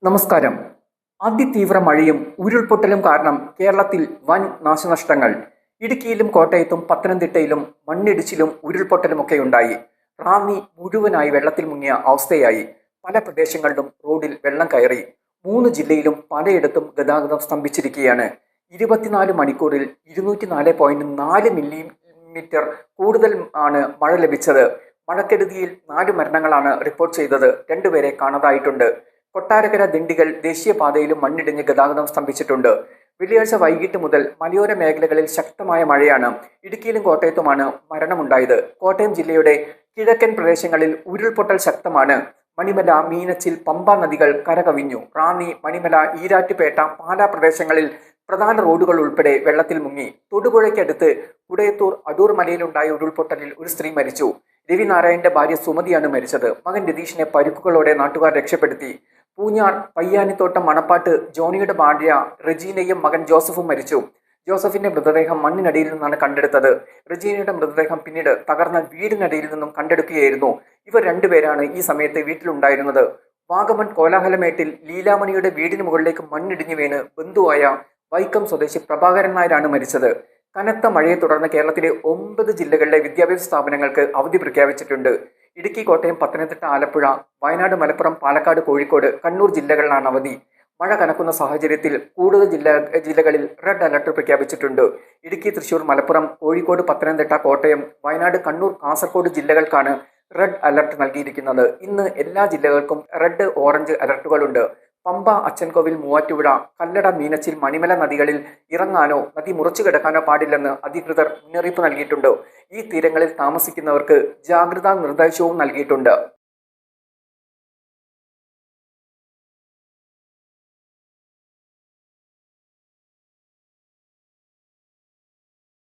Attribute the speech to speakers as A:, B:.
A: നമസ്കാരം. അതിതീവ്ര മഴയും ഉരുൾപൊട്ടലും കാരണം കേരളത്തിൽ വൻ നാശനഷ്ടങ്ങൾ. ഇടുക്കിയിലും കോട്ടയത്തും പത്തനംതിട്ടയിലും മണ്ണിടിച്ചിലും ഉരുൾപൊട്ടലുമൊക്കെ ഉണ്ടായി. റാന്നി മുഴുവനായി വെള്ളത്തിൽ മുങ്ങിയ അവസ്ഥയായി. പല പ്രദേശങ്ങളിലും റോഡിൽ വെള്ളം കയറി. 3 ജില്ലയിലും പലയിടത്തും ഗതാഗതം സ്തംഭിച്ചിരിക്കുകയാണ്. 24 മണിക്കൂറിൽ 204.4 മില്ലിമീറ്റർ കൂടുതൽ ആണ് മഴ ലഭിച്ചത്. മഴക്കെടുതിയിൽ 4 മരണങ്ങളാണ് റിപ്പോർട്ട് ചെയ്തത്. 2 പേരെ കാണാതായിട്ടുണ്ട്. കൊട്ടാരക്കര ദിണ്ടിഗൽ ദേശീയപാതയിലും മണ്ണിടിഞ്ഞ് ഗതാഗതം സ്തംഭിച്ചിട്ടുണ്ട്. വെള്ളിയാഴ്ച വൈകിട്ട് മുതൽ മലയോര മേഖലകളിൽ ശക്തമായ മഴയാണ്. ഇടുക്കിയിലും കോട്ടയത്തുമാണ് മരണമുണ്ടായത്. കോട്ടയം ജില്ലയുടെ കിഴക്കൻ പ്രദേശങ്ങളിൽ ഉരുൾപൊട്ടൽ ശക്തമാണ്. മണിമല, മീനച്ചിൽ, പമ്പ നദികൾ കരകവിഞ്ഞു. റാന്നി, മണിമല, ഈരാറ്റുപേട്ട, പാലാ പ്രദേശങ്ങളിൽ പ്രധാന റോഡുകൾ ഉൾപ്പെടെ വെള്ളത്തിൽ മുങ്ങി. തൊടുപുഴയ്ക്കടുത്ത് കുടയത്തൂർ അടൂർ മലയിലുണ്ടായ ഉരുൾപൊട്ടലിൽ ഒരു സ്ത്രീ മരിച്ചു. രവിനാരായണന്റെ ഭാര്യ സുമതിയാണ് മരിച്ചത്. മകൻ രതീഷിനെ പരിക്കുകളോടെ നാട്ടുകാർ രക്ഷപ്പെടുത്തി. പൂഞ്ഞാർ പയ്യാനിത്തോട്ടം മണപ്പാട്ട് ജോണിയുടെ ഭാര്യ റെജീനയും മകൻ ജോസഫും മരിച്ചു. ജോസഫിന്റെ മൃതദേഹം മണ്ണിനടിയിൽ നിന്നാണ് കണ്ടെടുത്തത്. റെജീനയുടെ മൃതദേഹം പിന്നീട് തകർന്ന വീടിനടിയിൽ നിന്നും കണ്ടെടുക്കുകയായിരുന്നു. ഇവർ 2 പേരാണ് ഈ സമയത്ത് വീട്ടിലുണ്ടായിരുന്നത്. വാഗമൺ കോലാഹലമേട്ടിൽ ലീലാമണിയുടെ വീടിന് മുകളിലേക്ക് മണ്ണിടിഞ്ഞു വീണ് ബന്ധുവായ വൈക്കം സ്വദേശി പ്രഭാകരൻ നായരാണ് മരിച്ചത്. കനത്ത മഴയെ തുടർന്ന് കേരളത്തിലെ 9 ജില്ലകളിലെ വിദ്യാഭ്യാസ സ്ഥാപനങ്ങൾക്ക് അവധി പ്രഖ്യാപിച്ചിട്ടുണ്ട്. ഇടുക്കി, കോട്ടയം, പത്തനംതിട്ട, ആലപ്പുഴ, വയനാട്, മലപ്പുറം, പാലക്കാട്, കോഴിക്കോട്, കണ്ണൂർ ജില്ലകളിലാണ് അവധി. മഴ കനക്കുന്ന സാഹചര്യത്തിൽ കൂടുതൽ ജില്ലകളിൽ റെഡ് അലർട്ട് പ്രഖ്യാപിച്ചിട്ടുണ്ട്. ഇടുക്കി, തൃശൂർ, മലപ്പുറം, കോഴിക്കോട്, പത്തനംതിട്ട, കോട്ടയം, വയനാട്, കണ്ണൂർ, കാസർഗോഡ് ജില്ലകൾക്കാണ് റെഡ് അലർട്ട് നൽകിയിരിക്കുന്നത്. ഇന്ന് എല്ലാ ജില്ലകൾക്കും റെഡ്, ഓറഞ്ച് അലർട്ടുകളുണ്ട്. പമ്പ, അച്ചൻകോവിൽ, മൂവാറ്റുപുഴ, കല്ലട, മീനച്ചിൽ, മണിമല നദികളിൽ ഇറങ്ങാനോ നദി മുറിച്ചു കിടക്കാനോ പാടില്ലെന്ന് അധികൃതർ മുന്നറിയിപ്പ് നൽകിയിട്ടുണ്ട്. ഈ തീരങ്ങളിൽ താമസിക്കുന്നവർക്ക് ജാഗ്രതാ നിർദ്ദേശവും നൽകിയിട്ടുണ്ട്.